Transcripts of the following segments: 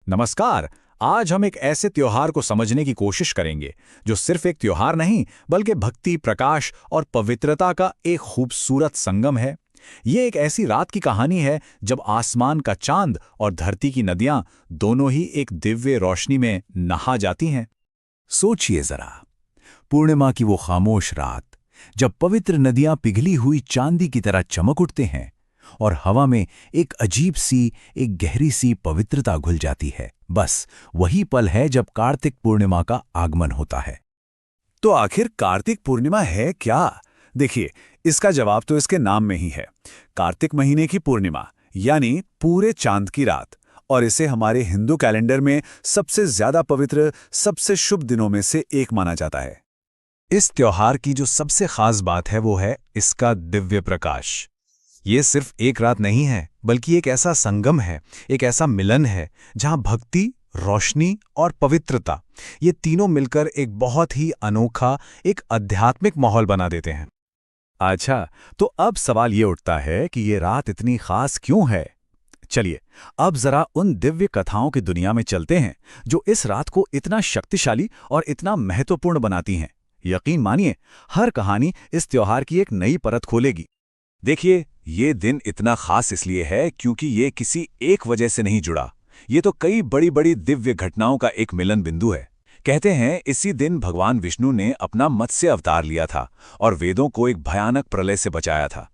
नमस्कार। आज हम एक ऐसे त्योहार को समझने की कोशिश करेंगे जो सिर्फ एक त्योहार नहीं बल्कि भक्ति, प्रकाश और पवित्रता का एक खूबसूरत संगम है। ये एक ऐसी रात की कहानी है जब आसमान का चांद और धरती की नदियां दोनों ही एक दिव्य रोशनी में नहा जाती हैं। सोचिए जरा, पूर्णिमा की वो खामोश रात, जब पवित्र नदियां पिघली हुई चांदी की तरह चमक उठते हैं और हवा में एक अजीब सी, एक गहरी सी पवित्रता घुल जाती है। बस वही पल है जब कार्तिक पूर्णिमा का आगमन होता है। तो आखिर कार्तिक पूर्णिमा है क्या? देखिए, इसका जवाब तो इसके नाम में ही है। कार्तिक महीने की पूर्णिमा यानी पूरे चांद की रात, और इसे हमारे हिंदू कैलेंडर में सबसे ज्यादा पवित्र, सबसे शुभ दिनों में से एक माना जाता है। इस त्योहार की जो सबसे खास बात है वो है इसका दिव्य प्रकाश। ये सिर्फ एक रात नहीं है बल्कि एक ऐसा संगम है, एक ऐसा मिलन है जहां भक्ति, रोशनी और पवित्रता, ये तीनों मिलकर एक बहुत ही अनोखा, एक आध्यात्मिक माहौल बना देते हैं। अच्छा, तो अब सवाल ये उठता है कि ये रात इतनी खास क्यों है? चलिए, अब जरा उन दिव्य कथाओं की दुनिया में चलते हैं जो इस रात को इतना शक्तिशाली और इतना महत्वपूर्ण बनाती हैं। यकीन मानिए, हर कहानी इस त्योहार की एक नई परत खोलेगी। देखिए, ये दिन इतना खास इसलिए है क्योंकि ये किसी एक वजह से नहीं जुड़ा। ये तो कई बड़ी बड़ी दिव्य घटनाओं का एक मिलन बिंदु है। कहते हैं इसी दिन भगवान विष्णु ने अपना मत्स्य अवतार लिया था और वेदों को एक भयानक प्रलय से बचाया था।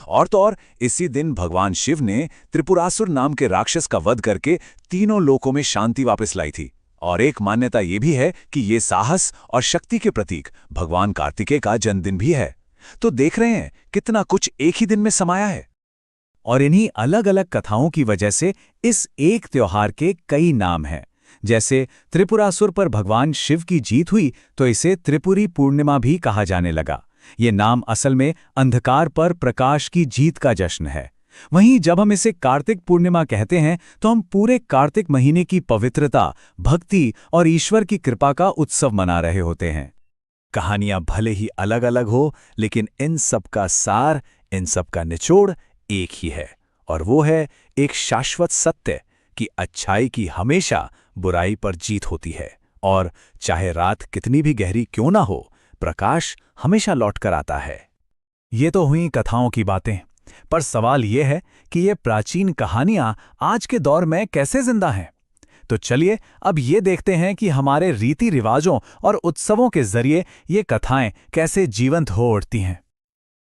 और तो और इसी दिन भगवान शिव ने त्रिपुरासुर नाम के राक्षस का वध करके तीनों लोकों में शांति वापस लाई थी। और एक मान्यता ये भी है कि ये साहस और शक्ति के प्रतीक भगवान कार्तिकेय का जन्मदिन भी है। तो देख रहे हैं कितना कुछ एक ही दिन में समाया है। और इन्हीं अलग अलग कथाओं की वजह से इस एक त्योहार के कई नाम हैं। जैसे त्रिपुरासुर पर भगवान शिव की जीत हुई तो इसे त्रिपुरी पूर्णिमा भी कहा जाने लगा। ये नाम असल में अंधकार पर प्रकाश की जीत का जश्न है। वहीं जब हम इसे कार्तिक पूर्णिमा कहते हैं तो हम पूरे कार्तिक महीने की पवित्रता, भक्ति और ईश्वर की कृपा का उत्सव मना रहे होते हैं। कहानियां भले ही अलग अलग हो, लेकिन इन सब का सार, इन सब का निचोड़ एक ही है, और वो है एक शाश्वत सत्य कि अच्छाई की हमेशा बुराई पर जीत होती है। और चाहे रात कितनी भी गहरी क्यों ना हो, प्रकाश हमेशा लौटकर आता है। ये तो हुई कथाओं की बातें, पर सवाल ये है कि ये प्राचीन कहानियां आज के दौर में कैसे जिंदा हैं। तो चलिए अब ये देखते हैं कि हमारे रीति रिवाजों और उत्सवों के जरिए ये कथाएं कैसे जीवंत हो उठती हैं।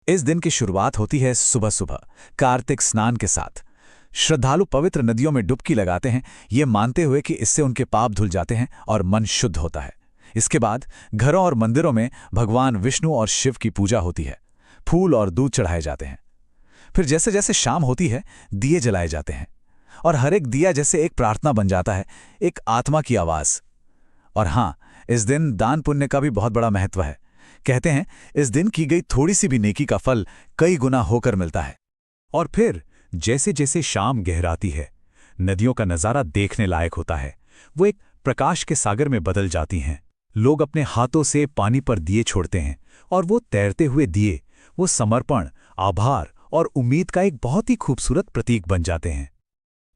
इस दिन की शुरुआत होती है सुबह सुबह कार्तिक स्नान के साथ। श्रद्धालु पवित्र नदियों में डुबकी लगाते हैं, ये मानते हुए कि इससे उनके पाप धुल जाते हैं और मन शुद्ध होता है। इसके बाद घरों और मंदिरों में भगवान विष्णु और शिव की पूजा होती है। फूल और दूध चढ़ाए जाते हैं। फिर जैसे जैसे शाम होती है, दिए जलाए जाते हैं, और हर एक दिया जैसे एक प्रार्थना बन जाता है, एक आत्मा की आवाज। और हाँ, इस दिन दान पुण्य का भी बहुत बड़ा महत्व है। कहते हैं इस दिन की गई थोड़ी सी भी नेकी का फल कई गुना होकर मिलता है। और फिर जैसे जैसे शाम गहराती है, नदियों का नजारा देखने लायक होता है। वो एक प्रकाश के सागर में बदल जाती हैं। लोग अपने हाथों से पानी पर दिए छोड़ते हैं, और वो तैरते हुए दिए, वो समर्पण, आभार और उम्मीद का एक बहुत ही खूबसूरत प्रतीक बन जाते हैं।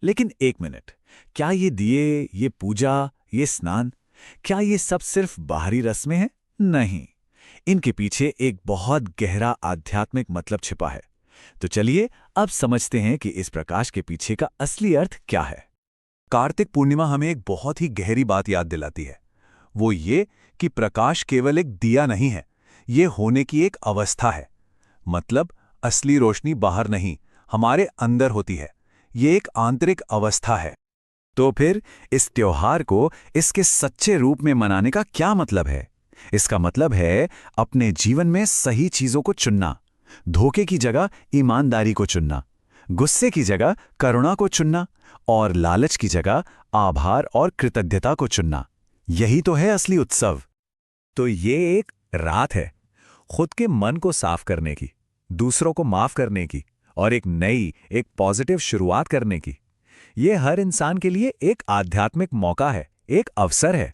लेकिन एक मिनट, क्या ये दिए, ये पूजा, ये स्नान, क्या ये सब सिर्फ बाहरी रस्में हैं? नहीं, इनके पीछे एक बहुत गहरा आध्यात्मिक मतलब छिपा है। तो चलिए अब समझते हैं कि इस प्रकाश के पीछे का असली अर्थ क्या है। कार्तिक पूर्णिमा हमें एक बहुत ही गहरी बात याद दिलाती है। वो ये कि प्रकाश केवल एक दिया नहीं है, ये होने की एक अवस्था है। मतलब असली रोशनी बाहर नहीं, हमारे अंदर होती है। ये एक आंतरिक अवस्था है। तो फिर इस त्योहार को इसके सच्चे रूप में मनाने का क्या मतलब है? इसका मतलब है अपने जीवन में सही चीजों को चुनना, धोखे की जगह ईमानदारी को चुनना, गुस्से की जगह करुणा को चुनना, और लालच की जगह आभार और कृतज्ञता को चुनना। यही तो है असली उत्सव। तो ये एक रात है खुद के मन को साफ करने की, दूसरों को माफ करने की, और एक नई, एक पॉजिटिव शुरुआत करने की। ये हर इंसान के लिए एक आध्यात्मिक मौका है, एक अवसर है।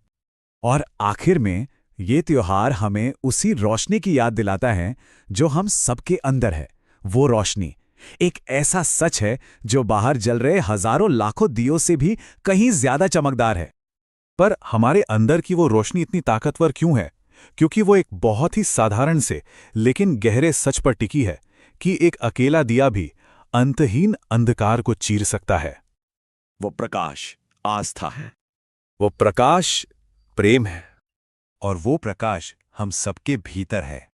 और आखिर में ये त्योहार हमें उसी रोशनी की याद दिलाता है जो हम सबके अंदर है। वो रोशनी एक ऐसा सच है जो बाहर जल रहे हजारों लाखों दियों से भी कहीं ज्यादा चमकदार है। पर हमारे अंदर की वो रोशनी इतनी ताकतवर क्यों है? क्योंकि वो एक बहुत ही साधारण से लेकिन गहरे सच पर टिकी है कि एक अकेला दिया भी अंतहीन अंधकार को चीर सकता है। वो प्रकाश आस्था है। वो प्रकाश प्रेम है। और वो प्रकाश हम सबके भीतर है।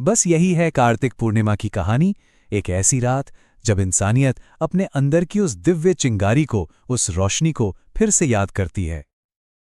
बस यही है कार्तिक पूर्णिमा की कहानी, एक ऐसी रात जब इंसानियत अपने अंदर की उस दिव्य चिंगारी को, उस रोशनी को फिर से याद करती है।